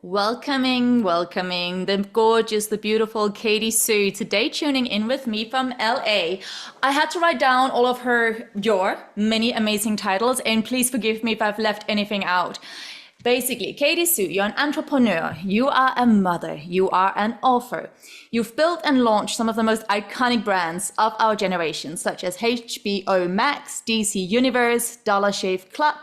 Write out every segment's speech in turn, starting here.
Welcoming the gorgeous, the beautiful Katie Soo. Today, tuning in with me from LA. I had to write down all of your many amazing titles, and please forgive me if I've left anything out. Basically, Katie Soo, you're an entrepreneur, you are a mother, you are an author. You've built and launched some of the most iconic brands of our generation, such as HBO Max, DC Universe, Dollar Shave Club.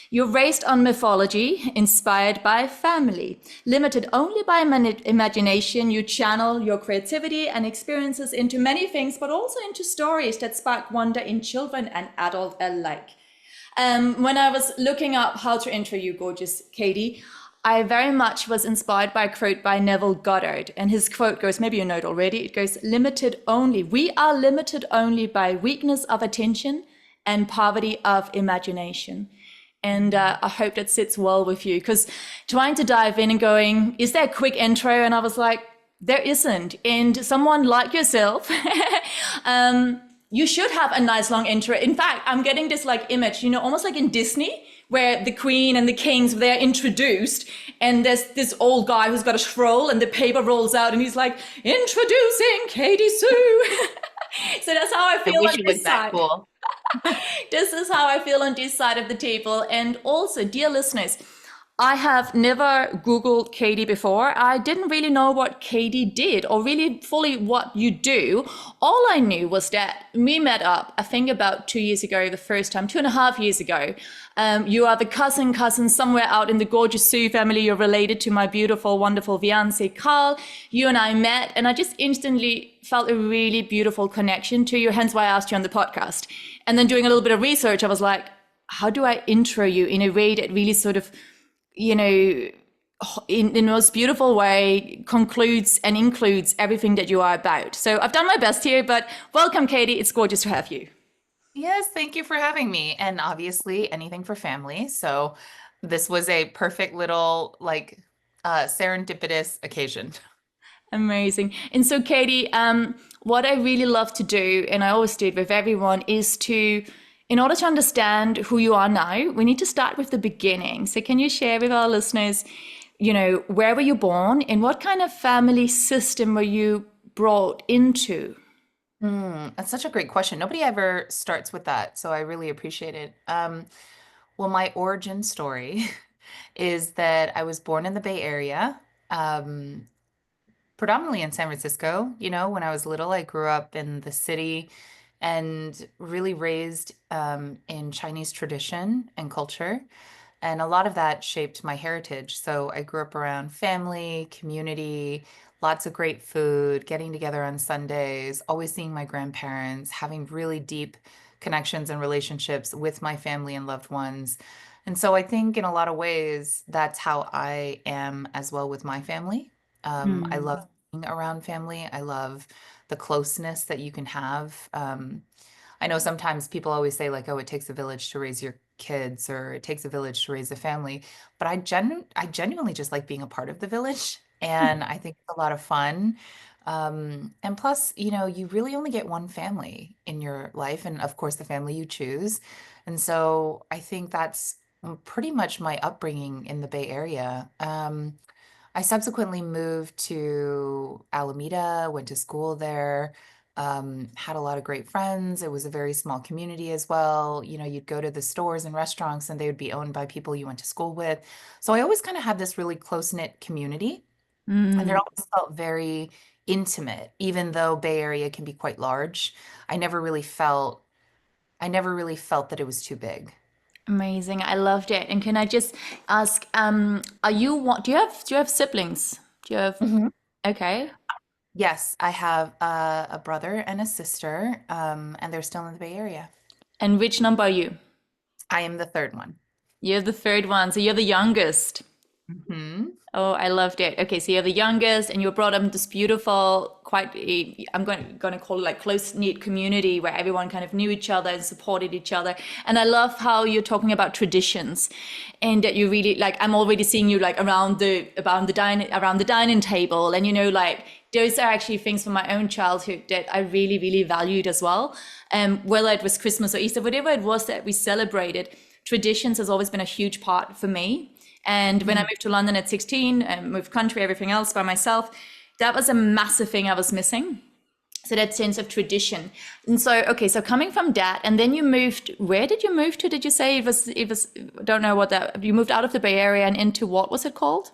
You're raised on mythology, inspired by family. Limited only by imagination, you channel your creativity and experiences into many things, but also into stories that spark wonder in children and adults alike. When I was looking up how to intro you, gorgeous Katie, I very much was inspired by a quote by Neville Goddard. And his quote goes, maybe you know it already, it goes, limited only. We are limited only by weakness of attention and poverty of imagination. And I hope that sits well with you, because trying to dive in and going, is there a quick intro? And I was like, there isn't. And someone like yourself, you should have a nice long intro. In fact, I'm getting this like image, almost like in Disney, where the queen and the kings, they're introduced, and there's this old guy who's got a scroll and the paper rolls out and he's like, introducing Katie Soo. So that's how I feel on this side. Cool. This is how I feel on this side of the table. And also, dear listeners, I have never Googled Katie before. I didn't really know what Katie did or really fully what you do. All I knew was that we met up, I think about 2 years ago, the first time, 2.5 years ago. You are the cousin somewhere out in the gorgeous Soo family. You're related to my beautiful, wonderful fiancé, Carl. You and I met, and I just instantly felt a really beautiful connection to you, hence why I asked you on the podcast. And then doing a little bit of research, I was like, how do I intro you in a way that really sort of, in the most beautiful way, concludes and includes everything that you are about. So I've done my best here, but welcome, Katie. It's gorgeous to have you. Yes, thank you for having me. And obviously anything for family. So this was a perfect little serendipitous occasion. Amazing. And so, Katie, what I really love to do, and I always do it with everyone, is in order to understand who you are now, we need to start with the beginning. So can you share with our listeners, where were you born and what kind of family system were you brought into? That's such a great question. Nobody ever starts with that, so I really appreciate it. Well, my origin story is that I was born in the Bay Area, predominantly in San Francisco. When I was little, I grew up in the city and really raised in Chinese tradition and culture. And a lot of that shaped my heritage. So I grew up around family, community, lots of great food, getting together on Sundays, always seeing my grandparents, having really deep connections and relationships with my family and loved ones. And so I think in a lot of ways, that's how I am as well with my family. I love being around family. I love the closeness that you can have. I know sometimes people always say like, oh, it takes a village to raise your kids, or it takes a village to raise a family. But I genuinely just like being a part of the village. And I think it's a lot of fun. And plus, you really only get one family in your life. And of course, the family you choose. And so I think that's pretty much my upbringing in the Bay Area. I subsequently moved to Alameda, went to school there, had a lot of great friends. It was a very small community as well. You'd go to the stores and restaurants and they would be owned by people you went to school with. So I always kind of had this really close-knit community, and it always felt very intimate, even though Bay Area can be quite large. I never really felt that it was too big. Amazing. I loved it. And can I just ask, do you have siblings? Do you have, Mhm. okay. Yes, I have a brother and a sister, and they're still in the Bay Area. And which number are you? I am the third one. You're the third one, so you're the youngest. Hmm. Oh, I loved it. Okay, so you're the youngest, and you were brought up in this beautiful, I'm going to call it like close-knit community where everyone kind of knew each other and supported each other. And I love how you're talking about traditions, and that you really like. I'm already seeing you like around the dining table, and like those are actually things from my own childhood that I really, really valued as well. Whether it was Christmas or Easter, whatever it was that we celebrated, traditions has always been a huge part for me. And when I Mhm. moved to London at 16 and moved country, everything else by myself, that was a massive thing I was missing. So that sense of tradition. And so, okay, so coming from that, and then you moved, where did you move to? Did you say I don't know what that, you moved out of the Bay Area and into what was it called?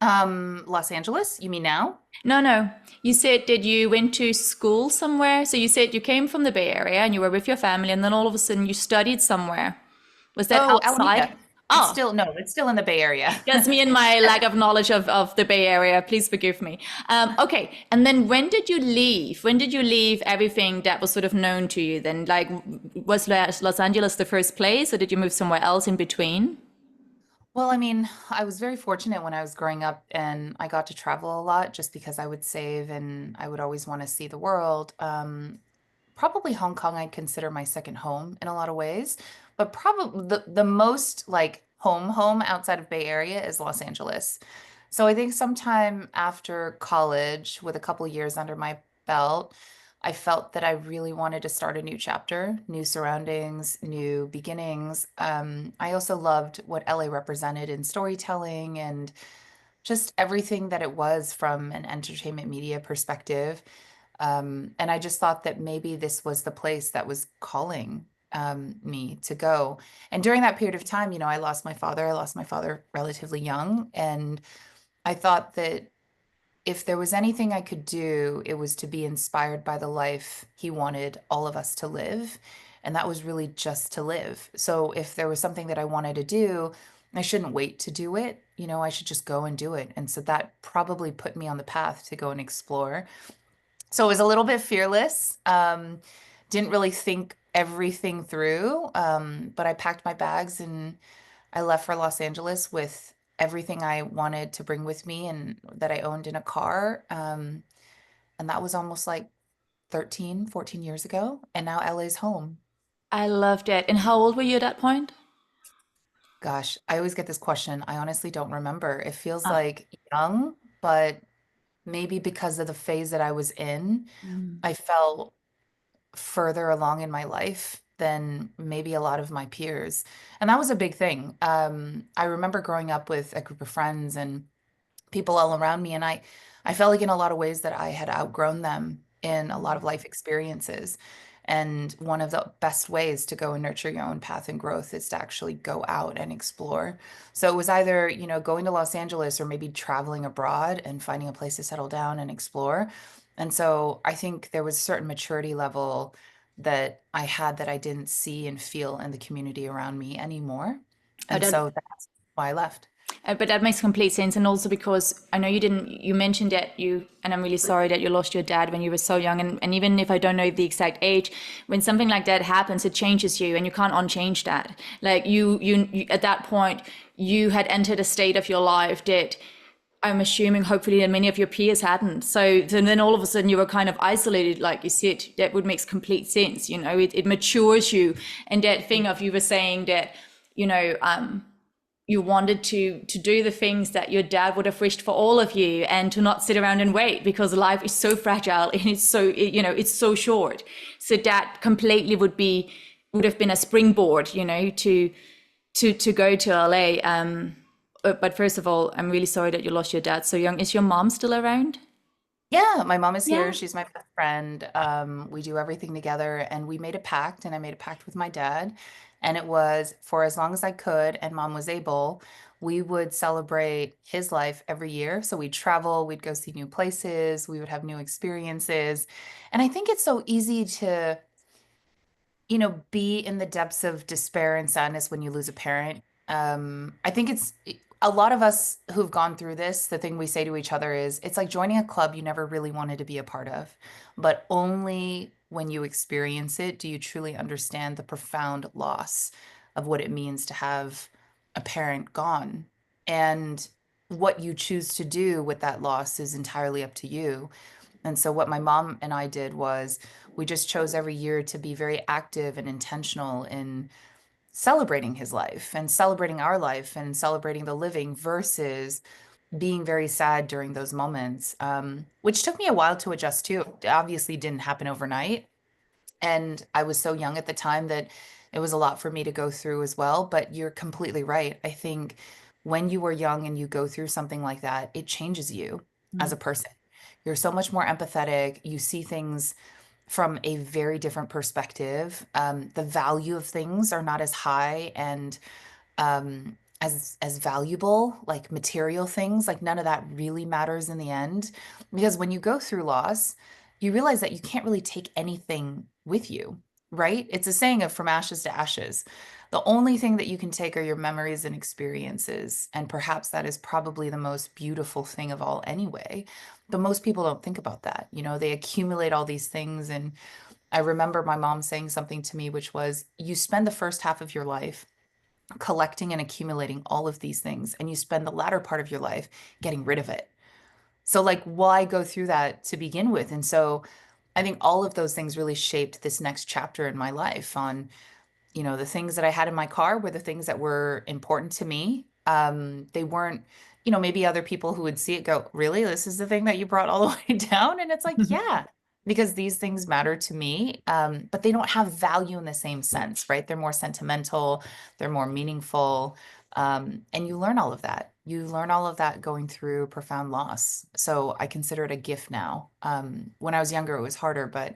Los Angeles, you mean now? No, no. You said that you went to school somewhere. So you said you came from the Bay Area and you were with your family, and then all of a sudden you studied somewhere. Was that Oh, outside? Alameda. It's Oh, still, no, it's still in the Bay Area. that's me and my lack of knowledge of the Bay Area. Please forgive me. Okay. And then when did you leave? When did you leave everything that was sort of known to you then? Like, was Los Angeles the first place, or did you move somewhere else in between? Well, I mean, I was very fortunate when I was growing up and I got to travel a lot just because I would save and I would always want to see the world. Probably Hong Kong I'd consider my second home in a lot of ways, but probably the most like home outside of Bay Area is Los Angeles. So I think sometime after college, with a couple years under my belt, I felt that I really wanted to start a new chapter, new surroundings, new beginnings. I also loved what LA represented in storytelling and just everything that it was from an entertainment media perspective. And I just thought that maybe this was the place that was calling me to go. And during that period of time, I lost my father. I lost my father relatively young. And I thought that if there was anything I could do, it was to be inspired by the life he wanted all of us to live. And that was really just to live. So if there was something that I wanted to do, I shouldn't wait to do it. I should just go and do it. And so that probably put me on the path to go and explore. So it was a little bit fearless. Didn't really think everything through. But I packed my bags and I left for Los Angeles with everything I wanted to bring with me and that I owned in a car. And that was almost like 13, 14 years ago. And now LA's home. I loved it. And how old were you at that point? Gosh, I always get this question. I honestly don't remember. It feels Ah. like young, but maybe because of the phase that I was in, Mm. I felt further along in my life than maybe a lot of my peers. And that was a big thing. I remember growing up with a group of friends and people all around me, and I felt like in a lot of ways that I had outgrown them in a lot of life experiences. And one of the best ways to go and nurture your own path and growth is to actually go out and explore. So it was either, going to Los Angeles or maybe traveling abroad and finding a place to settle down and explore. And so I think there was a certain maturity level that I had that I didn't see and feel in the community around me anymore. Oh, And so that's why I left. but that makes complete sense. And also because I know you mentioned that and I'm really sorry that you lost your dad when you were so young. And even if I don't know the exact age, when something like that happens, it changes you and you can't unchange that. Like you at that point, you had entered a state of your life that I'm assuming hopefully that many of your peers hadn't. So then all of a sudden you were kind of isolated, like you said. That would make complete sense. It matures you. And that thing of you were saying that, you know, you wanted to do the things that your dad would have wished for all of you, and to not sit around and wait, because life is so fragile and it's so short. So that completely would have been a springboard, to go to LA. But first of all, I'm really sorry that you lost your dad so young. Is your mom still around? Yeah, my mom is here. Yeah. She's my best friend. We do everything together, and we made a pact, and I made a pact with my dad. And it was for as long as I could, and mom was able, we would celebrate his life every year. So we'd travel, we'd go see new places, we would have new experiences. And I think it's so easy to be in the depths of despair and sadness when you lose a parent. I think it's a lot of us who've gone through this, the thing we say to each other is it's like joining a club you never really wanted to be a part of, but only when you experience it do you truly understand the profound loss of what it means to have a parent gone. And what you choose to do with that loss is entirely up to you. And so what my mom and I did was we just chose every year to be very active and intentional in celebrating his life and celebrating our life and celebrating the living versus being very sad during those moments, which took me a while to adjust to. It obviously didn't happen overnight. And I was so young at the time that It was a lot for me to go through as well, but you're completely right. I think when you were young and you go through something like that, it changes you as a person. You're so much more empathetic. You see things from a very different perspective. The value of things are not as high and as valuable, like material things, like none of that really matters in the end. Because when you go through loss, you realize that you can't really take anything with you, right? It's a saying of from ashes to ashes. The only thing that you can take are your memories and experiences. And perhaps that is probably the most beautiful thing of all anyway. But most people don't think about that. You know, they accumulate all these things. And I remember my mom saying something to me, which was, you spend the first half of your life collecting and accumulating all of these things, and you spend the latter part of your life getting rid of it. So, like, why go through that to begin with? And so, I think all of those things really shaped this next chapter in my life on, the things that I had in my car were the things that were important to me. They weren't, maybe other people who would see it go, really, this is the thing that you brought all the way down? And it's like, yeah, because these things matter to me, but they don't have value in the same sense, right? They're more sentimental, they're more meaningful. And you learn all of that. You learn all of that going through profound loss. So I consider it a gift now. When I was younger, it was harder, but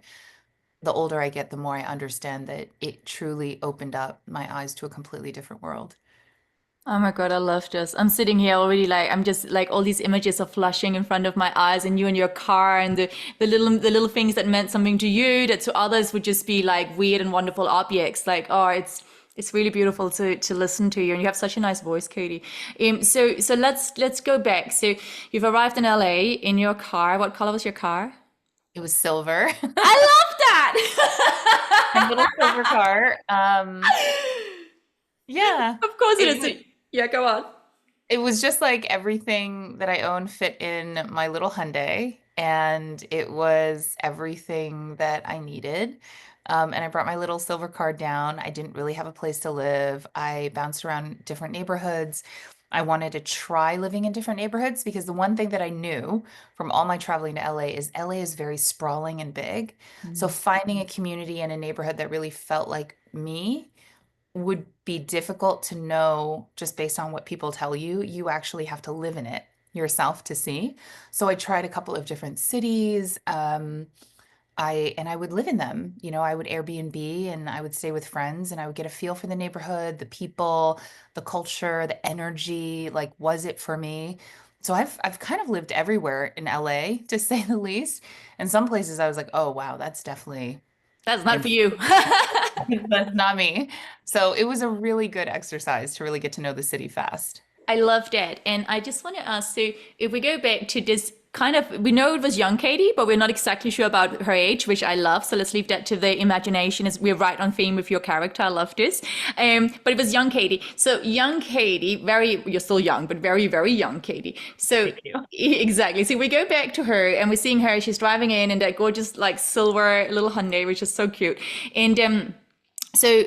the older I get, the more I understand that it truly opened up my eyes to a completely different world. Oh my God, I love this. I'm sitting here already like I'm just like all these images are flashing in front of my eyes and you in your car and the little things that meant something to you that to others would just be like weird and wonderful objects. Like, oh, it's really beautiful to listen to you and you have such a nice voice, Katie. So let's go back. So you've arrived in LA in your car. What color was your car? It was silver, I love my little that. silver car. Yeah, Of course it it was is. Yeah, go on. it was just like everything that I own fit in my little Hyundai, and it was everything that I needed. And I brought my little silver card down. I didn't really have a place to live. I bounced around different neighborhoods. I wanted to try living in different neighborhoods because the one thing that I knew from all my traveling to LA is very sprawling and big. So finding a community and a neighborhood that really felt like me would be difficult to know just based on what people tell you. You actually have to live in it yourself to see. So I tried a couple of different cities. I would live in them. I would Airbnb and I would stay with friends and I would get a feel for the neighborhood, the people, the culture, the energy. Like, was it for me? So I've kind of lived everywhere in LA, to say the least. And some places I was like, oh wow, that's definitely That's not for imp- you. that's not me. So it was a really good exercise to really get to know the city fast. I love that. And I just want to ask, so if we go back to this kind of, we know it was young Katie, but we're not exactly sure about her age, which I love. So let's leave that to the imagination as we're right on theme with your character. I love this. But it was young Katie. So young Katie, you're still young, but very, very young Katie. So Thank you. exactly. So we go back to her and we're seeing her, she's driving in that gorgeous like silver little Hyundai, which is so cute. And so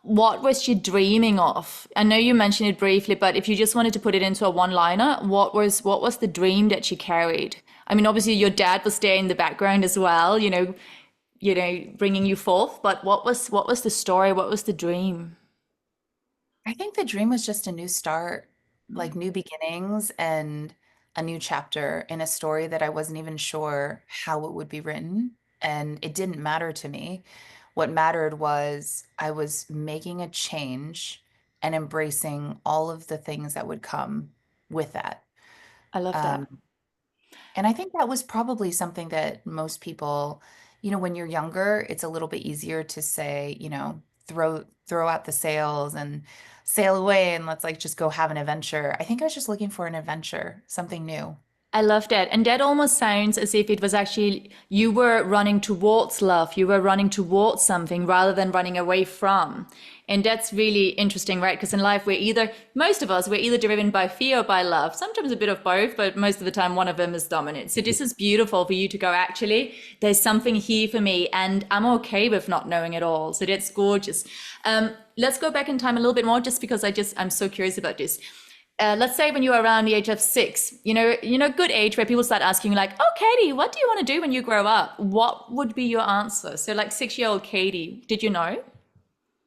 what was she dreaming of? I know you mentioned it briefly, but if you just wanted to put it into a one-liner, what was the dream that she carried? I mean, obviously your dad was there in the background as well, bringing you forth, but what was the story? What was the dream? I think the dream was just a new start, like new beginnings and a new chapter in a story that I wasn't even sure how it would be written. And it didn't matter to me. What mattered was I was making a change and embracing all of the things that would come with that. I love that. Um, and I think that was probably something that most people, when you're younger, it's a little bit easier to say, throw out the sails and sail away and let's like just go have an adventure. I think I was just looking for an adventure, something new. I love that. And that almost sounds as if it was actually you were running towards love. You were running towards something rather than running away from. And that's really interesting, right? Because in life, most of us, we're either driven by fear or by love. Sometimes a bit of both, but most of the time, one of them is dominant. So this is beautiful for you to go, actually, there's something here for me, and I'm okay with not knowing it all. So that's gorgeous. Let's go back in time a little bit more, just because I'm so curious about this. Let's say when you were around the age of 6, good age where people start asking you like, oh, Katie, what do you want to do when you grow up? What would be your answer? So like 6-year-old Katie, did you know?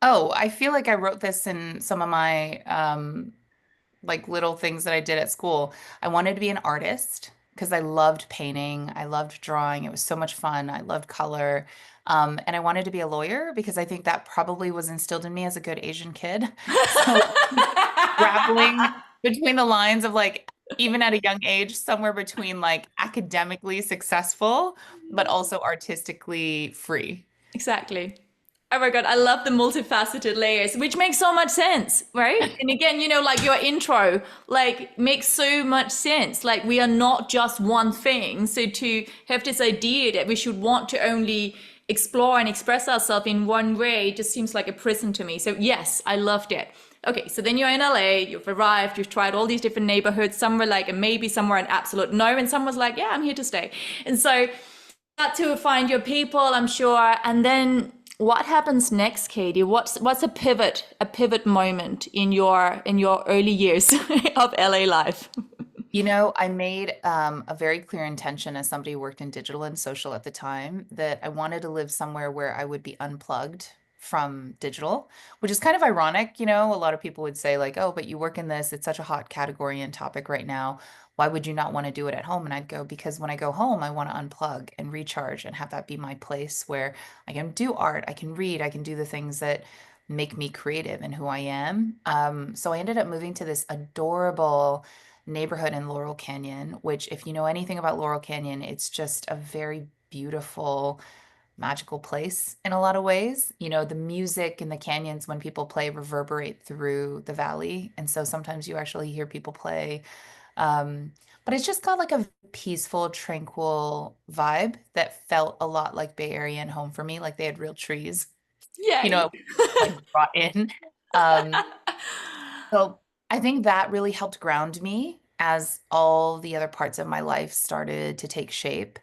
Oh, I feel like I wrote this in some of my like little things that I did at school. I wanted to be an artist because I loved painting. I loved drawing. It was so much fun. I loved color. And I wanted to be a lawyer because I think that probably was instilled in me as a good Asian kid. So grappling between the lines of like, even at a young age, somewhere between like academically successful, but also artistically free. Exactly. Oh my God, I love the multifaceted layers, which makes so much sense, right? And again, like your intro, like makes so much sense. Like we are not just one thing. So to have this idea that we should want to only explore and express ourselves in one way just seems like a prison to me. So yes, I loved it. Okay, so then you're in LA, you've arrived, you've tried all these different neighborhoods. Some were like a maybe, some were an absolute no, and some was like, yeah, I'm here to stay. And so got to find your people, I'm sure. And then what happens next, Katie? What's a pivot moment in your early years of LA life? I made a very clear intention as somebody who worked in digital and social at the time that I wanted to live somewhere where I would be unplugged from digital, which is kind of ironic. A lot of people would say, like, oh, but you work in this, it's such a hot category and topic right now. Why would you not want to do it at home? And I'd go, because when I go home, I want to unplug and recharge and have that be my place where I can do art, I can read, I can do the things that make me creative and who I am. So I ended up moving to this adorable neighborhood in Laurel Canyon, which, if you know anything about Laurel Canyon, it's just a very beautiful, magical place in a lot of ways. The music in the canyons when people play reverberate through the valley. And so sometimes you actually hear people play. Um, but it's just got like a peaceful, tranquil vibe that felt a lot like Bay Area and home for me, like they had real trees, Yay. like brought in. Um, so I think that really helped ground me as all the other parts of my life started to take shape.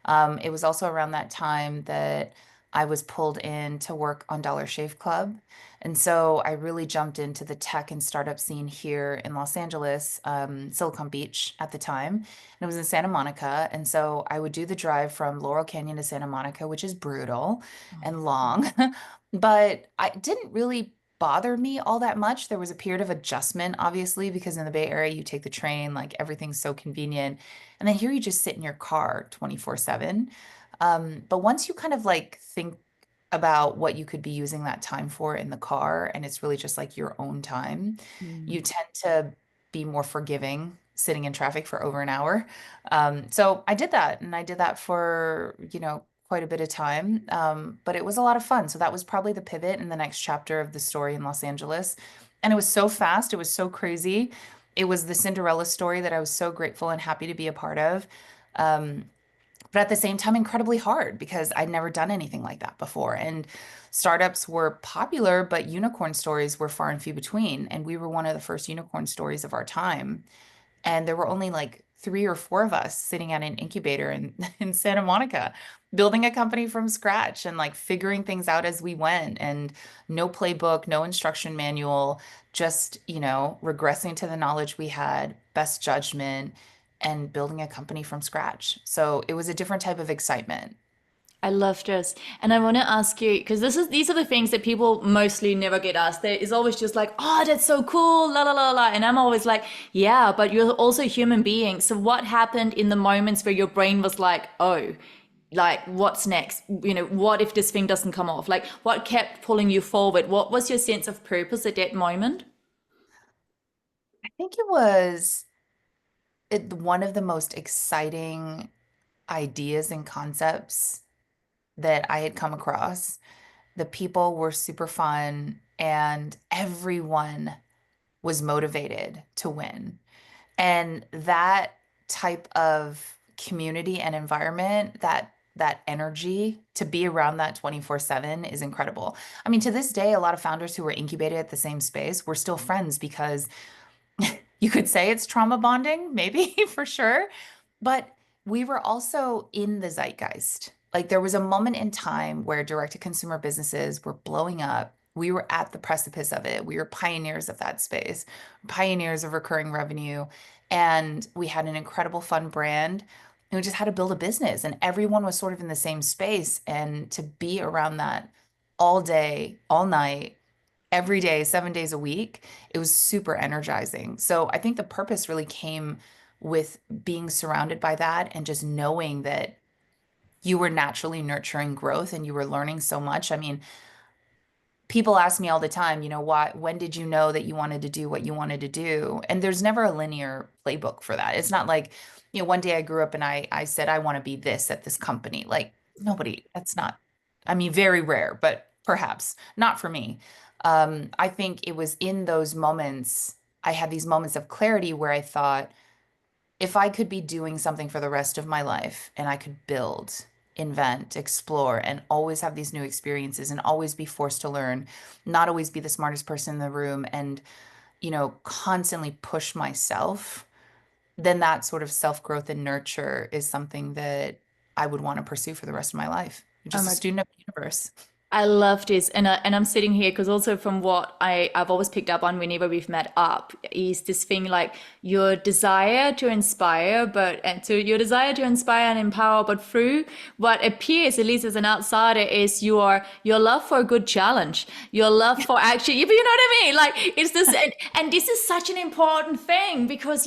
It was also around that time that I was pulled in to work on Dollar Shave Club. And so I really jumped into the tech and startup scene here in Los Angeles, Silicon Beach at the time. And it was in Santa Monica. And so I would do the drive from Laurel Canyon to Santa Monica, which is brutal and long. But I didn't really bother me all that much. There was a period of adjustment, obviously, because in the Bay Area, you take the train, like everything's so convenient. And then here you just sit in your car 24/7. But once you kind of like think about what you could be using that time for in the car, and it's really just like your own time, you Mm. tend to be more forgiving sitting in traffic for over an hour. So I did that, and I did that for, quite a bit of time. But it was a lot of fun. So that was probably the pivot in the next chapter of the story in Los Angeles. And it was so fast, it was so crazy. It was the Cinderella story that I was so grateful and happy to be a part of. Um, but at the same time, incredibly hard because I'd never done anything like that before. And startups were popular, but unicorn stories were far and few between. And we were one of the first unicorn stories of our time. And there were only like three or four of us sitting at an incubator in Santa Monica, building a company from scratch and like figuring things out as we went. And no playbook, no instruction manual, just, regressing to the knowledge we had, best judgment, and building a company from scratch. So it was a different type of excitement. I love this. And I want to ask you, because these are the things that people mostly never get asked. There is always just like, oh, that's so cool, la la la la. And I'm always like, yeah, but you're also a human being. So what happened in the moments where your brain was like, oh, like what's next? What if this thing doesn't come off? Like what kept pulling you forward? What was your sense of purpose at that moment? I think it was one of the most exciting ideas and concepts that I had come across. The people were super fun and everyone was motivated to win. And that type of community and environment, that energy to be around that 24/7 is incredible. I mean, to this day, a lot of founders who were incubated at the same space, we're still friends because you could say it's trauma bonding, maybe for sure. But we were also in the zeitgeist. Like there was a moment in time where direct to consumer businesses were blowing up. We were at the precipice of it. We were pioneers of that space, pioneers of recurring revenue. And we had an incredible fun brand. And we just had to build a business. And everyone was sort of in the same space. And to be around that all day, all night, every day, 7 days a week. It was super energizing. So I think the purpose really came with being surrounded by that and just knowing that you were naturally nurturing growth and you were learning so much. I mean, people ask me all the time, when did you know that you wanted to do what you wanted to do? And there's never a linear playbook for that. It's not like, one day I grew up and I said, I want to be this at this company. Like nobody, that's not, I mean, very rare, but perhaps not for me. I think it was in those moments, I had these moments of clarity where I thought, if I could be doing something for the rest of my life and I could build, invent, explore, and always have these new experiences and always be forced to learn, not always be the smartest person in the room and, constantly push myself, then that sort of self-growth and nurture is something that I would want to pursue for the rest of my life. Oh Just a my student of the universe. I love this, and I'm sitting here because also from what I've always picked up on whenever we've met up is this thing like your desire to inspire, but and to your desire to inspire and empower, but through what appears, at least as an outsider, is your love for a good challenge, your love for actually, you know what I mean? Like it's this, and this is such an important thing because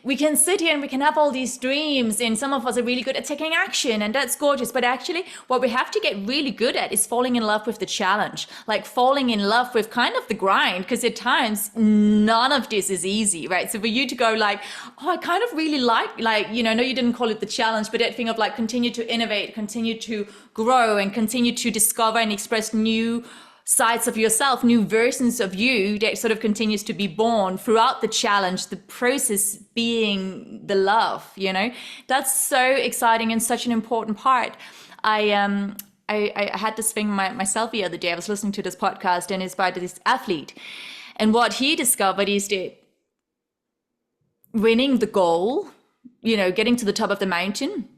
we can sit here and we can have all these dreams, and some of us are really good at taking action, and that's gorgeous. But actually, what we have to get really good at is falling in love with the challenge, like falling in love with kind of the grind, because at times none of this is easy, right? So for you to go like, oh, I kind of really like, no, you didn't call it the challenge, but that thing of like continue to innovate, continue to grow, and continue to discover and express new sides of yourself, new versions of you that sort of continues to be born throughout the challenge, the process being the love, that's so exciting and such an important part. I had this thing myself the other day. I was listening to this podcast and it's by this athlete. And what he discovered is that winning the goal, getting to the top of the mountain,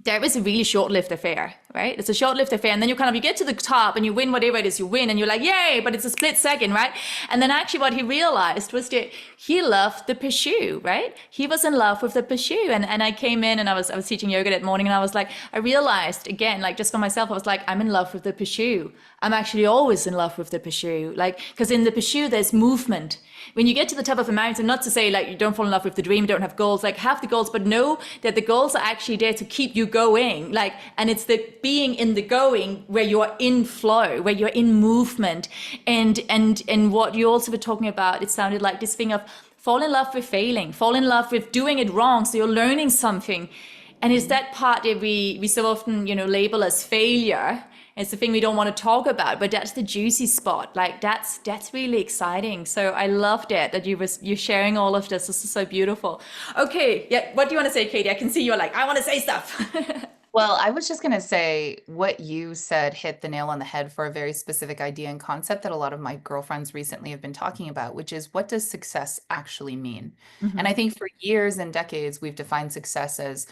that was a really short-lived affair, right? It's a short-lived affair. And then you get to the top and you win whatever it is you win and you're like, yay, but it's a split second, right? And then actually what he realized was that he loved the pursuit, right? He was in love with the pursuit. And I came in and I was teaching yoga that morning and I was like, I realized again, like just for myself, I was like, I'm in love with the pursuit. I'm actually always in love with the pursuit. Like, because in the pursuit, there's movement. When you get to the top of a mountain, not to say like you don't fall in love with the dream, don't have goals, like have the goals, but know that the goals are actually there to keep you going. Like, and it's the being in the going where you're in flow, where you're in movement. And what you also were talking about, it sounded like this thing of fall in love with failing, fall in love with doing it wrong. So you're learning something. And it's that part that we so often, label as failure. It's the thing we don't want to talk about, but that's the juicy spot. Like that's really exciting. So I loved it that you're sharing all of this. This is so beautiful. Okay, yeah. What do you want to say, Katie? I can see you're like, I want to say stuff. Well, I was just going to say what you said hit the nail on the head for a very specific idea and concept that a lot of my girlfriends recently have been talking about, which is what does success actually mean? And I think for years and decades, we've defined success as,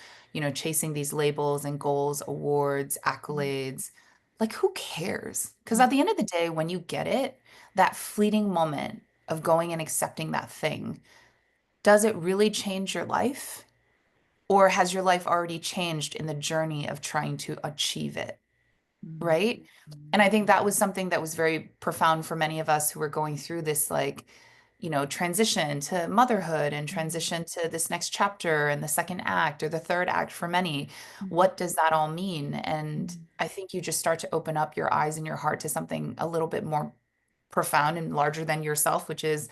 chasing these labels and goals, awards, accolades. Like, who cares? Because at the end of the day, when you get it, that fleeting moment of going and accepting that thing, does it really change your life? Or has your life already changed in the journey of trying to achieve it? Right? And I think that was something that was very profound for many of us who were going through this, like, transition to motherhood and transition to this next chapter and the second act or the third act for many. What does that all mean? And I think you just start to open up your eyes and your heart to something a little bit more profound and larger than yourself, which is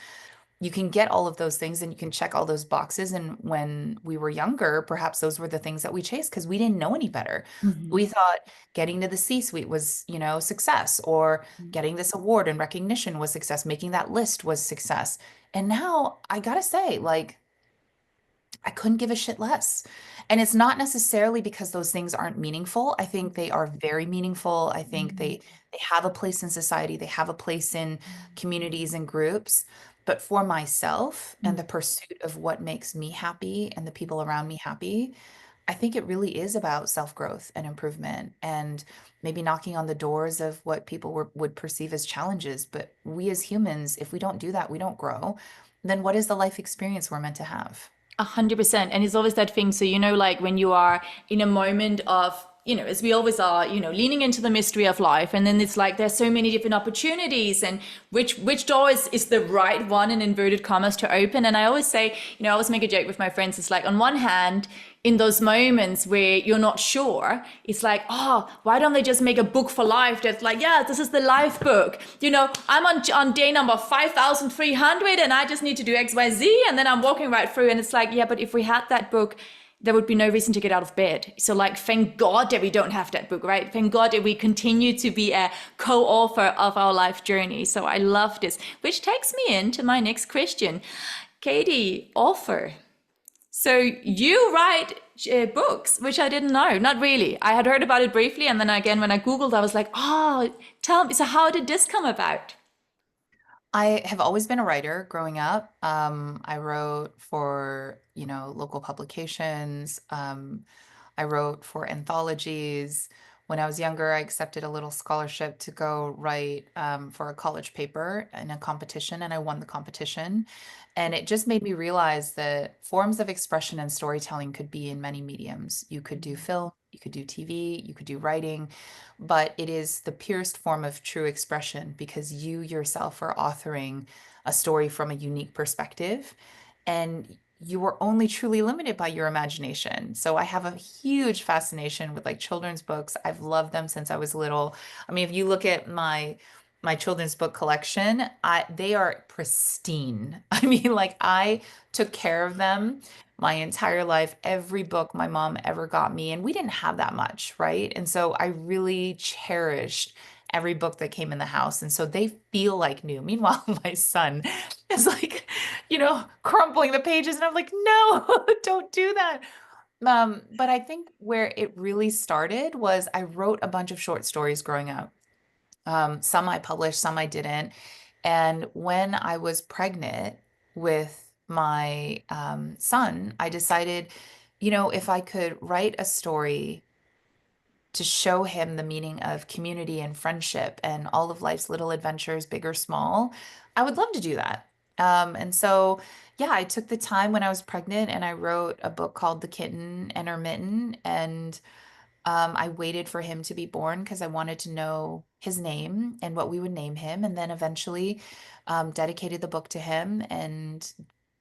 you can get all of those things and you can check all those boxes. And when we were younger, perhaps those were the things that we chased because we didn't know any better. We thought getting to the C-suite was, success, or getting this award and recognition was success. Making that list was success. And now I gotta say, like, I couldn't give a shit less. And it's not necessarily because those things aren't meaningful. I think they are very meaningful. I think they have a place in society. They have a place in communities and groups. But for myself and the pursuit of what makes me happy and the people around me happy, I think it really is about self-growth and improvement and maybe knocking on the doors of what people would perceive as challenges. But we as humans, if we don't do that, we don't grow. Then what is the life experience we're meant to have? 100%. And it's always that thing. So, like when you are in a moment of as we always are, leaning into the mystery of life. And then it's like there's so many different opportunities, and which door is the right one in inverted commas to open. And I always say, I always make a joke with my friends. It's like on one hand, in those moments where you're not sure, it's like, oh, why don't they just make a book for life that's like, yeah, this is the life book. I'm on day number 5,300 and I just need to do XYZ. And then I'm walking right through. And it's like, yeah, but if we had that book, there would be no reason to get out of bed. So like, thank God that we don't have that book, right? Thank God that we continue to be a co-author of our life journey. So I love this, which takes me into my next question. Katie, author. So you write books, which I didn't know. Not really. I had heard about it briefly. And then again, when I Googled, I was like, oh, tell me. So how did this come about? I have always been a writer growing up. I wrote for, local publications. I wrote for anthologies. When I was younger, I accepted a little scholarship to go write for a college paper in a competition, and I won the competition. And it just made me realize that forms of expression and storytelling could be in many mediums. You could do film, you could do TV, you could do writing, but it is the purest form of true expression because you yourself are authoring a story from a unique perspective. And you are only truly limited by your imagination. So I have a huge fascination with like children's books. I've loved them since I was little. I mean, if you look at my children's book collection, they are pristine. I mean, like I took care of them my entire life, every book my mom ever got me, and we didn't have that much, right? And so I really cherished every book that came in the house. And so they feel like new. Meanwhile, my son is like, crumpling the pages. And I'm like, no, don't do that. But I think where it really started was I wrote a bunch of short stories growing up. Some I published, some I didn't. And when I was pregnant with my son, I decided, if I could write a story to show him the meaning of community and friendship and all of life's little adventures, big or small, I would love to do that. And so, yeah, I took the time when I was pregnant and I wrote a book called The Kitten and Her Mitten. And I waited for him to be born because I wanted to know his name and what we would name him. And then eventually dedicated the book to him. And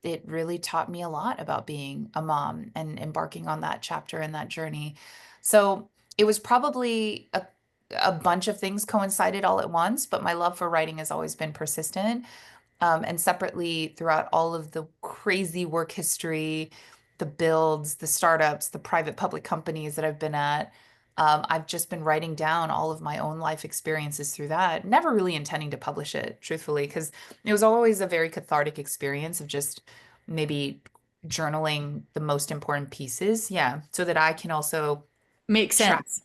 it really taught me a lot about being a mom and embarking on that chapter and that journey. So it was probably a bunch of things coincided all at once, but my love for writing has always been persistent. And separately, throughout all of the crazy work history, the builds, the startups, the private public companies that I've been at, I've just been writing down all of my own life experiences through that, never really intending to publish it, truthfully, because it was always a very cathartic experience of just maybe journaling the most important pieces. Yeah. So that I can also Makes track, sense.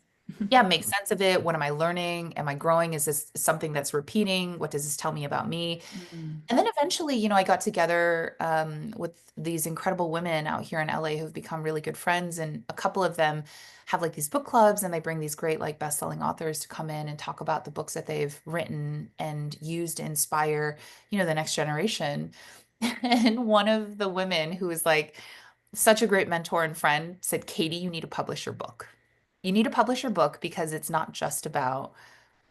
yeah, make sense of it. What am I learning? Am I growing? Is this something that's repeating? What does this tell me about me? Mm. And then eventually, I got together with these incredible women out here in LA who've become really good friends. And a couple of them have like these book clubs and they bring these great like best-selling authors to come in and talk about the books that they've written and used to inspire, the next generation. And one of the women who is like such a great mentor and friend said, Katie, you need to publish your book. You need to publish your book because it's not just about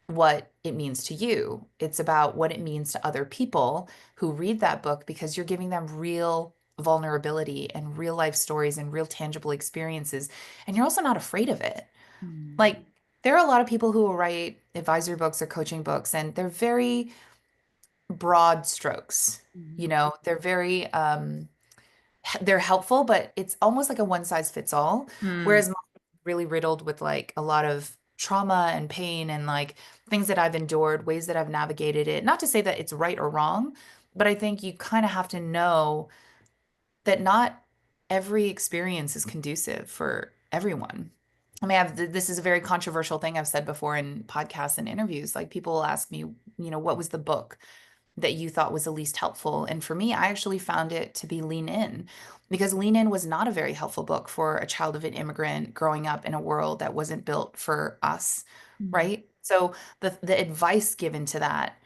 what it means to you. It's about what it means to other people who read that book because you're giving them real vulnerability and real life stories and real tangible experiences. And you're also not afraid of it. Mm. Like, there are a lot of people who will write advisory books or coaching books, and they're very broad strokes. Mm. They're very they're helpful, but it's almost like a one size fits all. Mm. Whereas mine is really riddled with like a lot of trauma and pain and like things that I've endured, ways that I've navigated it. Not to say that it's right or wrong, but I think you kind of have to know that not every experience is conducive for everyone. I mean, this is a very controversial thing I've said before in podcasts and interviews. Like people will ask me, what was the book that you thought was the least helpful? And for me, I actually found it to be Lean In, because Lean In was not a very helpful book for a child of an immigrant growing up in a world that wasn't built for us, Mm. right? So the advice given to that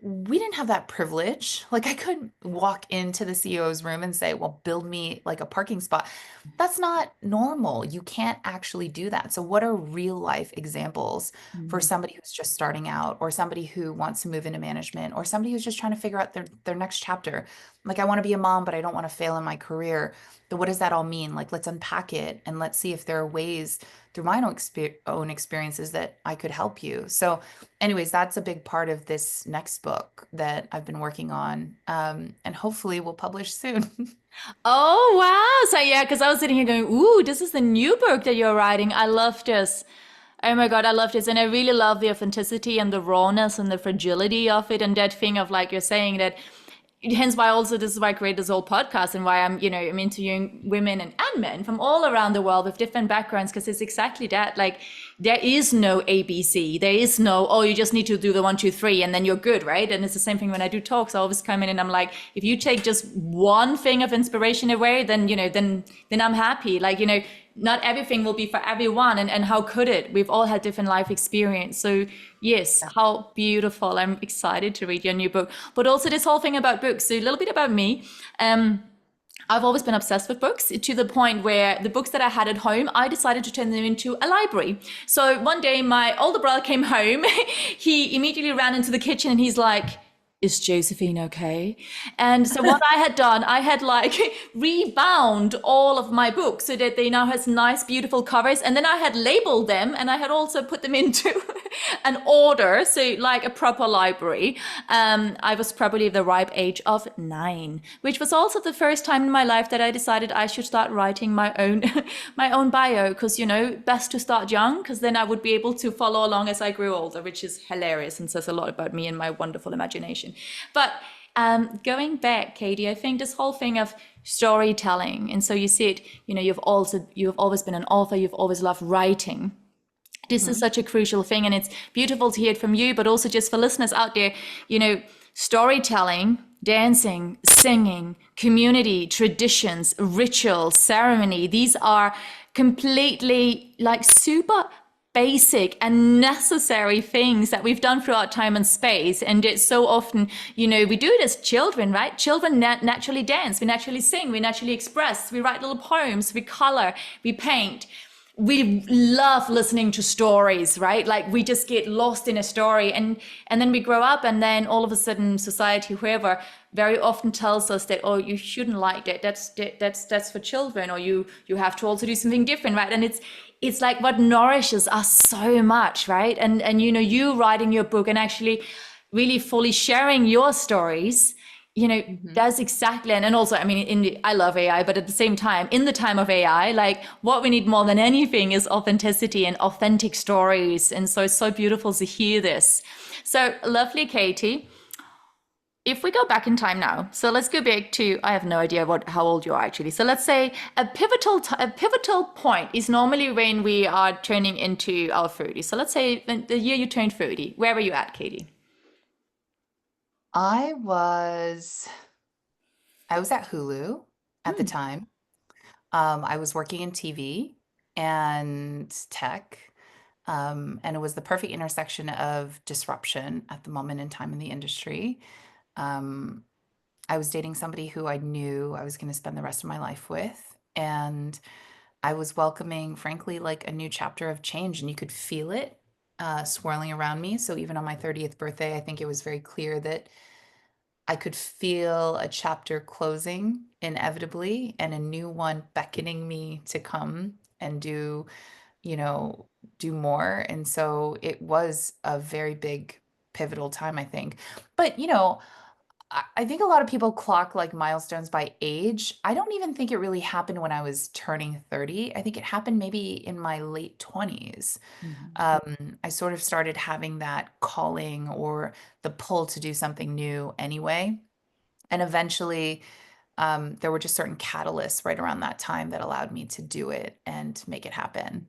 we didn't have that privilege. Like I couldn't walk into the CEO's room and say, well, build me like a parking spot. That's not normal. You can't actually do that. So what are real life examples for Mm. somebody who's just starting out or somebody who wants to move into management or somebody who's just trying to figure out their next chapter? Like I want to be a mom, but I don't want to fail in my career. But what does that all mean? Like let's unpack it and let's see if there are ways through my own experiences that I could help you. So anyways, that's a big part of this next book that I've been working on, and hopefully will publish soon. Oh, wow. So, yeah, because I was sitting here going, ooh, this is the new book that you're writing. I love this. Oh my God, I love this. And I really love the authenticity and the rawness and the fragility of it. And that thing of, like you're saying, that hence why also this is why I created this whole podcast and why I'm interviewing women and men from all around the world with different backgrounds, because it's exactly that. Like there is no ABC. There is no, oh, you just need to do the one, two, three, and then you're good, right? And it's the same thing when I do talks. I always come in and I'm like, if you take just one thing of inspiration away, then then I'm happy. Like, not everything will be for everyone, and how could it? We've all had different life experience. So yes, Yeah. how beautiful. I'm excited to read your new book. But also this whole thing about books. So a little bit about me. I've always been obsessed with books to the point where the books that I had at home, I decided to turn them into a library. So one day my older brother came home. He immediately ran into the kitchen and he's like, is Josephine okay? And so what I had done, I had like rebound all of my books so that they now has nice, beautiful covers. And then I had labeled them and I had also put them into an order. So like a proper library. I was probably the ripe age of 9, which was also the first time in my life that I decided I should start writing my own, my own bio. Because, best to start young, because then I would be able to follow along as I grew older, which is hilarious and says a lot about me and my wonderful imagination. But going back, Katie, I think this whole thing of storytelling, and so you said, you've always been an author, you've always loved writing. This is Mhm. such a crucial thing, and it's beautiful to hear it from you, but also just for listeners out there, storytelling, dancing, singing, community, traditions, rituals, ceremony, these are completely like super basic and necessary things that we've done throughout time and space. And it's so often, we do it as children, right? Children naturally dance, we naturally sing, we naturally express, we write little poems, we color, we paint. We love listening to stories, right? Like we just get lost in a story, and then we grow up, and then all of a sudden society, whoever, very often tells us that, oh, you shouldn't like that. That's for children, or you have to also do something different, right? And it's like what nourishes us so much, right? And you writing your book and actually really fully sharing your stories, Mhm. that's exactly. And also, I mean, I love AI, but at the same time, in the time of AI, like what we need more than anything is authenticity and authentic stories. And so it's so beautiful to hear this. So lovely, Katie. If we go back in time now, so let's go back to, I have no idea how old you are actually. So let's say a pivotal point is normally when we are turning into our 30s. So let's say the year you turned 30. Where were you at, Katie? I was I was at Hulu at the Hmm. time. I was working in TV and tech, and it was the perfect intersection of disruption at the moment in time in the industry. Um, I was dating somebody who I knew I was going to spend the rest of my life with, and I was welcoming, frankly, like a new chapter of change, and you could feel it swirling around me. So even on my 30th birthday, I think it was very clear that I could feel a chapter closing inevitably and a new one beckoning me to come and you know, do more. And so it was a very big pivotal time, I think. But, I think a lot of people clock like milestones by age. I don't even think it really happened when I was turning 30. I think it happened maybe in my late 20s. I sort of started having that calling or the pull to do something new anyway. And eventually, there were just certain catalysts right around that time that allowed me to do it and make it happen.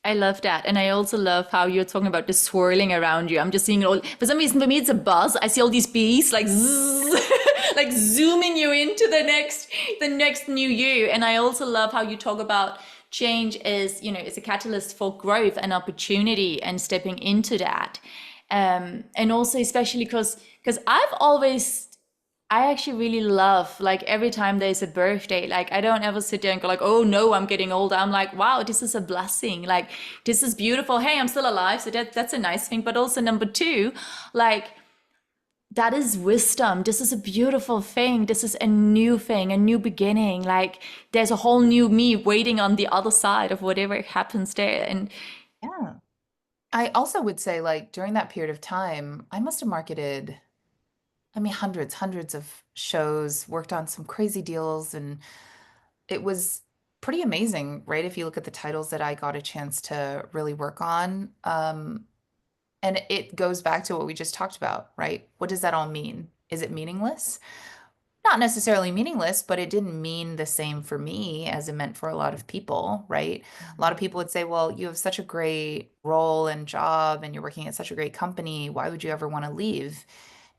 I love that. And I also love how you're talking about the swirling around you. I'm just seeing it all. For some reason, for me, it's a buzz. I see all these bees like zzz, like zooming you into the next new you. And I also love how you talk about change is, is a catalyst for growth and opportunity and stepping into that. And also especially because I actually really love like every time there's a birthday, like I don't ever sit there and go like, oh no, I'm getting older. I'm like, wow, this is a blessing. Like this is beautiful. Hey, I'm still alive, so that's a nice thing. But also number two, like that is wisdom. This is a beautiful thing. This is a new thing, a new beginning. Like there's a whole new me waiting on the other side of whatever happens there. And Yeah. I also would say, like, during that period of time, I must have marketed, I mean, hundreds of shows, worked on some crazy deals, and it was pretty amazing, right? If you look at the titles that I got a chance to really work on. And it goes back to what we just talked about, right? What does that all mean? Is it meaningless? Not necessarily meaningless, but it didn't mean the same for me as it meant for a lot of people, right? A lot of people would say, well, you have such a great role and job and you're working at such a great company. Why would you ever want to leave?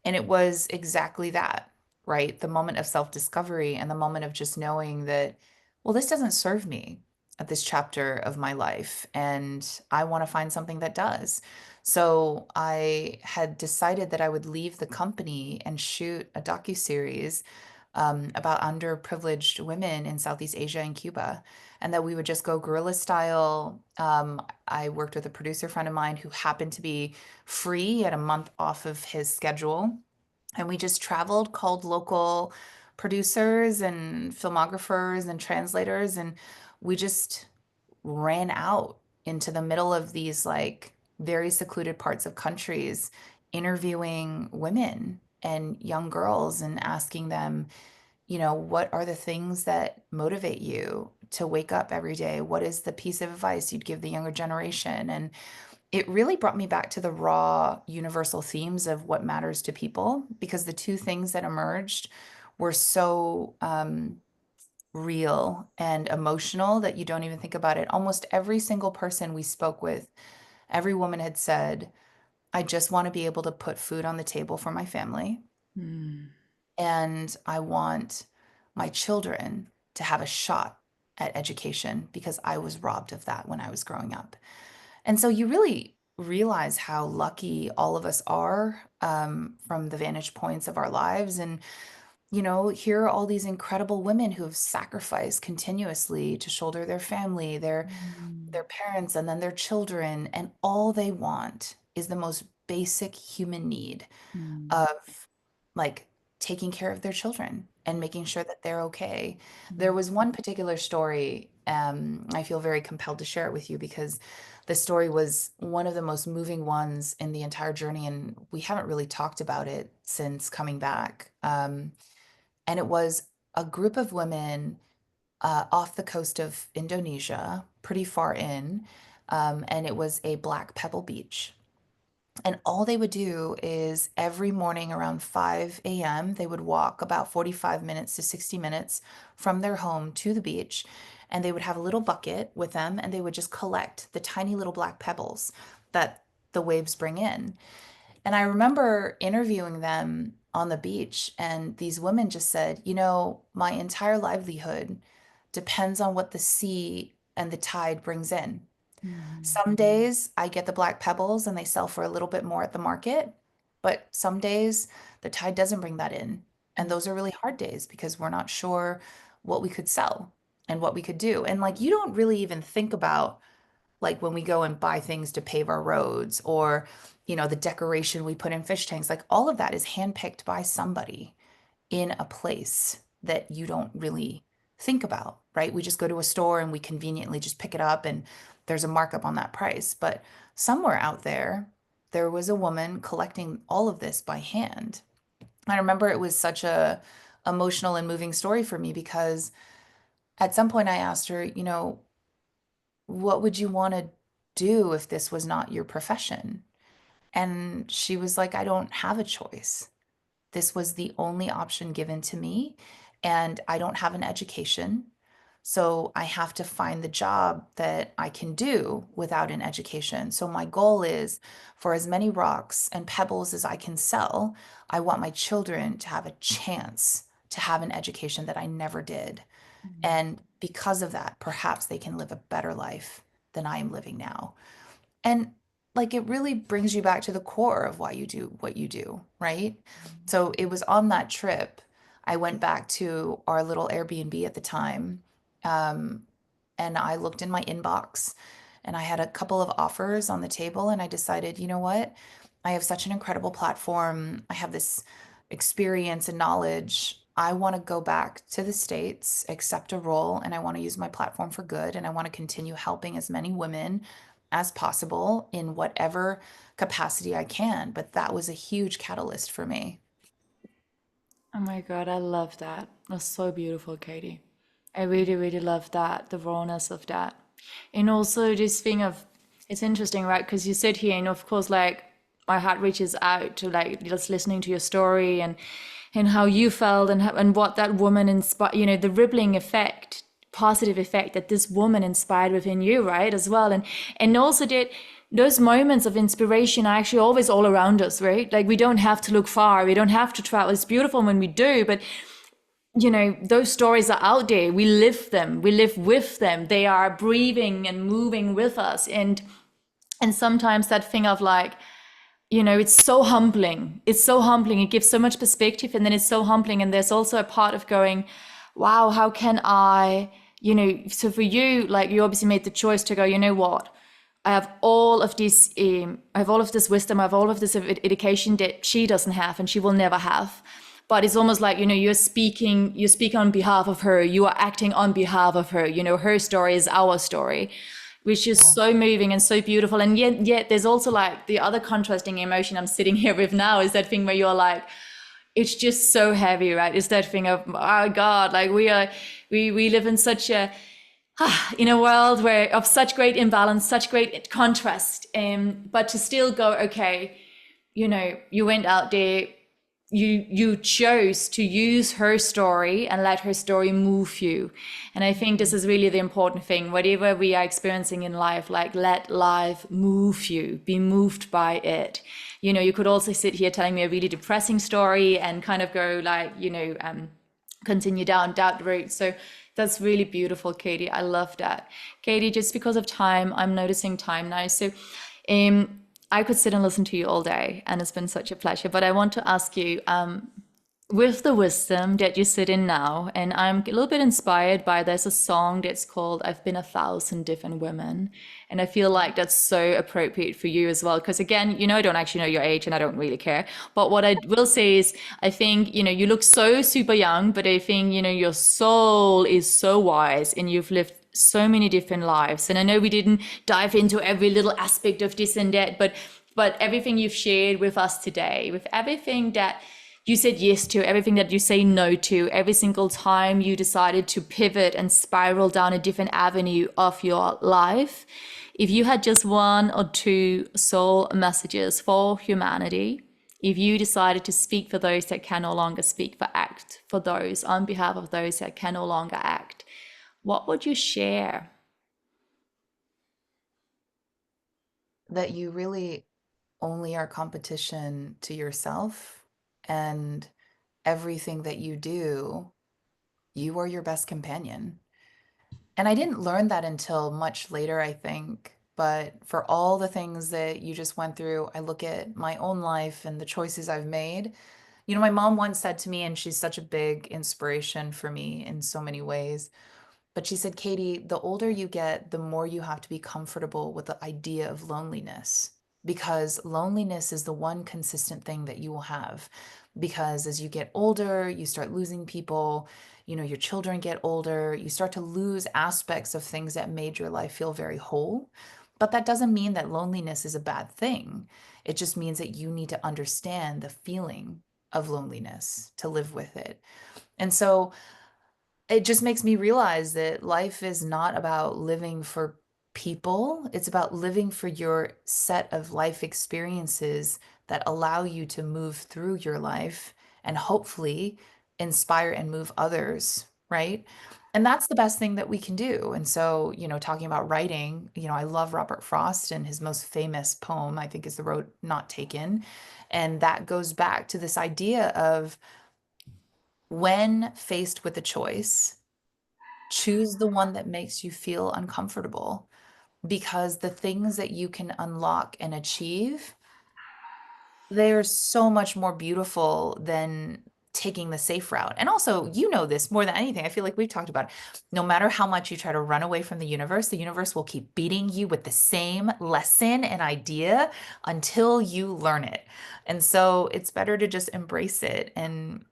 And it was exactly that, right? The moment of self-discovery and the moment of just knowing that, well, this doesn't serve me at this chapter of my life, and I want to find something that does. So I had decided that I would leave the company and shoot a docuseries about underprivileged women in Southeast Asia and Cuba, and that we would just go guerrilla style. I worked with a producer friend of mine who happened to be free at a month off of his schedule. And we just traveled, called local producers and filmographers and translators, and we just ran out into the middle of these like very secluded parts of countries, interviewing women and young girls and asking them, what are the things that motivate you to wake up every day? What is the piece of advice you'd give the younger generation? And it really brought me back to the raw universal themes of what matters to people, because the two things that emerged were so real and emotional that you don't even think about it. Almost every single person we spoke with, every woman had said, I just want to be able to put food on the table for my family. And I want my children to have a shot at education because I was robbed of that when I was growing up. And so you really realize how lucky all of us are, from the vantage points of our lives. And, here are all these incredible women who have sacrificed continuously to shoulder their family, their parents, and then their children. And all they want is the most basic human need of like taking care of their children and making sure that they're okay. There was one particular story, I feel very compelled to share it with you because the story was one of the most moving ones in the entire journey, and we haven't really talked about it since coming back. And it was a group of women off the coast of Indonesia, pretty far in, and it was a black pebble beach. And all they would do is every morning around 5 a.m., they would walk about 45 minutes to 60 minutes from their home to the beach. And they would have a little bucket with them and they would just collect the tiny little black pebbles that the waves bring in. And I remember interviewing them on the beach, and these women just said, my entire livelihood depends on what the sea and the tide brings in. Some days I get the black pebbles and they sell for a little bit more at the market, but some days the tide doesn't bring that in. And those are really hard days because we're not sure what we could sell and what we could do. And like, you don't really even think about like when we go and buy things to pave our roads or, the decoration we put in fish tanks, like all of that is handpicked by somebody in a place that you don't really think about, right? We just go to a store and we conveniently just pick it up and there's a markup on that price. But somewhere out there, there was a woman collecting all of this by hand. I remember it was such a emotional and moving story for me because at some point I asked her, what would you want to do if this was not your profession? And she was like, I don't have a choice. This was the only option given to me, and I don't have an education. So I have to find the job that I can do without an education. So my goal is for as many rocks and pebbles as I can sell, I want my children to have a chance to have an education that I never did. And because of that, perhaps they can live a better life than I am living now. And like it really brings you back to the core of why you do what you do, right? So it was on that trip, I went back to our little Airbnb at the time, um, and I looked in my inbox and I had a couple of offers on the table, and I decided, you know what? I have such an incredible platform. I have this experience and knowledge. I want to go back to the States, accept a role, and I want to use my platform for good. And I want to continue helping as many women as possible in whatever capacity I can. But that was a huge catalyst for me. Oh my God, I love that. That's so beautiful, Katie. I really, really love that, the rawness of that. And also this thing of, it's interesting, right? Because you sit here and of course, like my heart reaches out to like just listening to your story and how you felt and and what that woman inspired, the rippling effect, positive effect that this woman inspired within you, right? As well. And also that those moments of inspiration are actually always all around us, right? Like we don't have to look far, we don't have to travel. It's beautiful when we do, but those stories are out there. We live them, we live with them. They are breathing and moving with us. And sometimes that thing of like, it's so humbling. It's so humbling. It gives so much perspective, and then it's so humbling. And there's also a part of going, wow, how can I, so for you, like you obviously made the choice to go, you know what? I have all of this, I have all of this wisdom, I have all of this education that she doesn't have and she will never have. But it's almost like, you speak on behalf of her, you are acting on behalf of her, her story is our story, which is Yeah. so moving and so beautiful. And yet there's also like the other contrasting emotion I'm sitting here with now is that thing where you're like, it's just so heavy, right? It's that thing of, oh God, like we live in such in a world where of such great imbalance, such great contrast. But to still go, okay, you went out there, you chose to use her story and let her story move you. And I think this Mhm. is really the important thing. Whatever we are experiencing in life, like let life move you, be moved by it. You could also sit here telling me a really depressing story and kind of go like, continue down that route. So that's really beautiful, Katie. I love that. Katie, just because of time, I'm noticing time now. So I could sit and listen to you all day, and it's been such a pleasure. But I want to ask you, with the wisdom that you sit in now, and I'm a little bit inspired by there's a song that's called I've Been a Thousand Different Women. And I feel like that's so appropriate for you as well. Because again, I don't actually know your age and I don't really care. But what I will say is, I think, you look so super young, but I think, your soul is so wise and you've lived so many different lives. And I know we didn't dive into every little aspect of this and that, but everything you've shared with us today, with everything that you said yes to, everything that you say no to, every single time you decided to pivot and spiral down a different avenue of your life. If you had just one or two soul messages for humanity, if you decided to speak for those that can no longer speak, for act for those on behalf of those that can no longer act, what would you share? That you really only are competition to yourself, and everything that you do, you are your best companion. And I didn't learn that until much later, I think. But for all the things that you just went through, I look at my own life and the choices I've made. My mom once said to me, and she's such a big inspiration for me in so many ways, but she said, Katie, the older you get, the more you have to be comfortable with the idea of loneliness, because loneliness is the one consistent thing that you will have. Because as you get older, you start losing people, your children get older, you start to lose aspects of things that made your life feel very whole. But that doesn't mean that loneliness is a bad thing. It just means that you need to understand the feeling of loneliness to live with it. And so, it just makes me realize that life is not about living for people. It's about living for your set of life experiences that allow you to move through your life and hopefully inspire and move others, right? And that's the best thing that we can do. And so, talking about writing, I love Robert Frost, and his most famous poem, I think, is The Road Not Taken. And that goes back to this idea of when faced with a choice, choose the one that makes you feel uncomfortable. because the things that you can unlock and achieve, they're so much more beautiful than taking the safe route. And also, you know this more than anything. I feel like we've talked about it. No matter how much you try to run away from the universe will keep beating you with the same lesson and idea until you learn it. And so it's better to just embrace it and,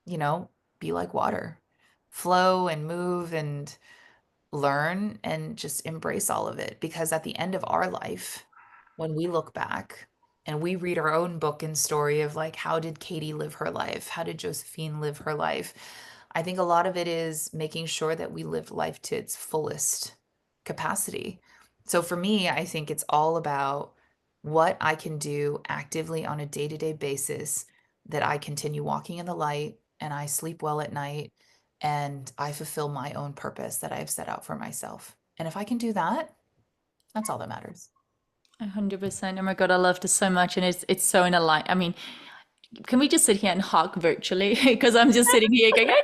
you know, be like water, flow and move and learn and just embrace all of it. Because at the end of our life, when we look back and we read our own book and story of like, how did Katie live her life? How did Josephine live her life? I think a lot of it is making sure that we live life to its fullest capacity. So for me, I think it's all about what I can do actively on a day-to-day basis that I continue walking in the light and I sleep well at night and I fulfill my own purpose that I've set out for myself. And if I can do that, that's all that matters. 100%. Oh my God, I love this so much. And it's so in a line. I mean, can we just sit here and hug virtually? Because I'm just sitting here going, yay!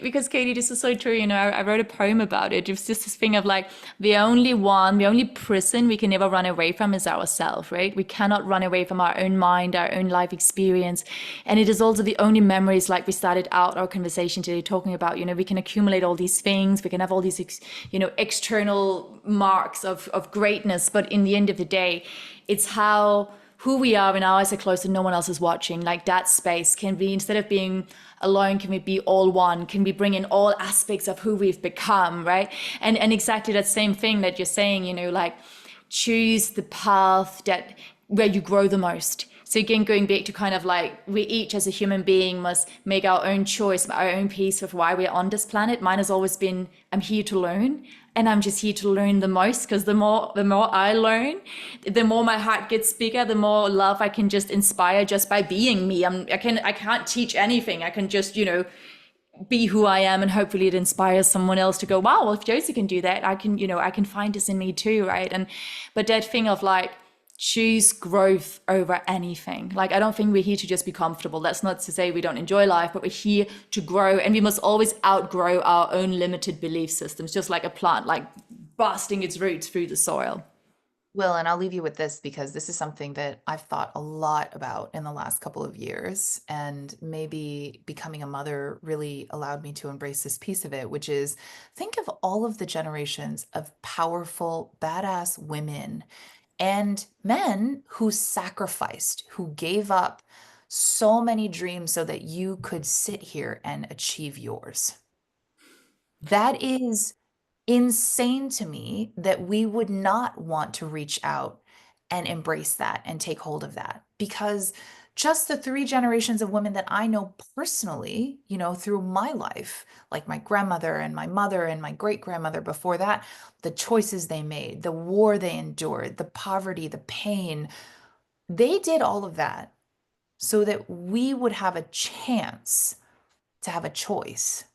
Because Katie, this is so true. You know, I wrote a poem about it. It's just this thing of like the only prison we can never run away from is ourselves, right? We cannot run away from our own mind, our own life experience. And it is also the only memories, like we started out our conversation today talking about, you know, we can accumulate all these things, we can have all these, you know, external marks of greatness. But in the end of the day, it's how who we are when our eyes are closed and no one else is watching. Like that space can be, instead of being alone, can we be all one? Can we bring in all aspects of who we've become, right? And exactly that same thing that you're saying, you know, like choose the path that where you grow the most. So again, going back to kind of like we each as a human being must make our own choice, our own piece of why we're on this planet. Mine has always been, I'm here to learn, and I'm just here to learn the most, because the more I learn, the more my heart gets bigger, the more love I can just inspire just by being me. I can't teach anything. I can just, you know, be who I am, and hopefully it inspires someone else to go, wow, well, if Josie can do that, I can, you know, I can find this in me too, right? And but that thing of like choose growth over anything. Like I don't think we're here to just be comfortable. That's not to say we don't enjoy life, but we're here to grow, and we must always outgrow our own limited belief systems, just like a plant, like busting its roots through the soil. Well, and I'll leave you with this because this is something that I've thought a lot about in the last couple of years. And maybe becoming a mother really allowed me to embrace this piece of it, which is think of all of the generations of powerful, badass women and men who sacrificed, who gave up so many dreams so that you could sit here and achieve yours. That is insane to me that we would not want to reach out and embrace that and take hold of that, because just the three generations of women that I know personally, you know, through my life, like my grandmother and my mother and my great grandmother before that, the choices they made, the war they endured, the poverty, the pain, they did all of that so that we would have a chance to have a choice.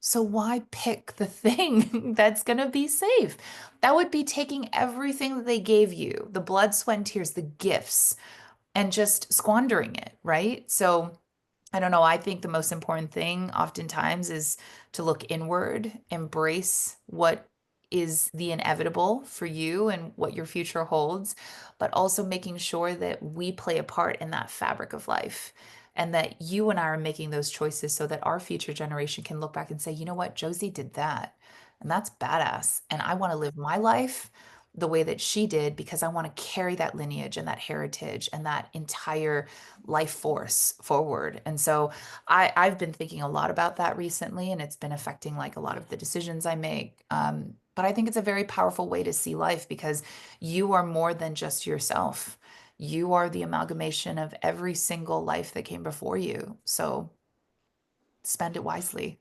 So why pick the thing that's going to be safe? That would be taking everything that they gave you, the blood, sweat, and tears, the gifts, and just squandering it, right? So I don't know. I think the most important thing oftentimes is to look inward, embrace what is the inevitable for you and what your future holds, but also making sure that we play a part in that fabric of life and that you and I are making those choices so that our future generation can look back and say, you know what, Josie did that. And that's badass. And I want to live my life the way that she did because I want to carry that lineage and that heritage and that entire life force forward. And so I've been thinking a lot about that recently, and it's been affecting like a lot of the decisions I make. But I think it's a very powerful way to see life because you are more than just yourself. You are the amalgamation of every single life that came before you. So spend it wisely.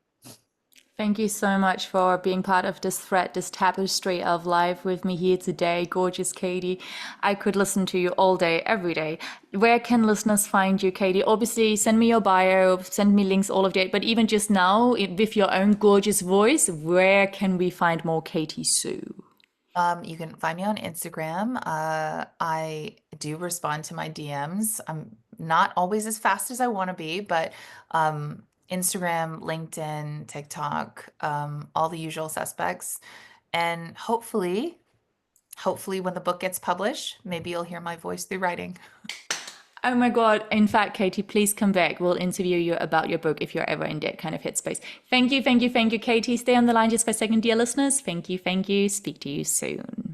Thank you so much for being part of this thread, this tapestry of life with me here today, gorgeous Katie. I could listen to you all day, every day. Where can listeners find you, Katie? Obviously, send me your bio, send me links, all of that. But even just now, with your own gorgeous voice, where can we find more Katie Soo? You can find me on Instagram. I do respond to my DMs. I'm not always as fast as I want to be, but Instagram, LinkedIn, TikTok, all the usual suspects. And hopefully when the book gets published, maybe you'll hear my voice through writing. Oh my God. In fact, Katie, please come back. We'll interview you about your book if you're ever in that kind of headspace. Thank you, Katie. Stay on the line just for a second, dear listeners. Thank you. Speak to you soon.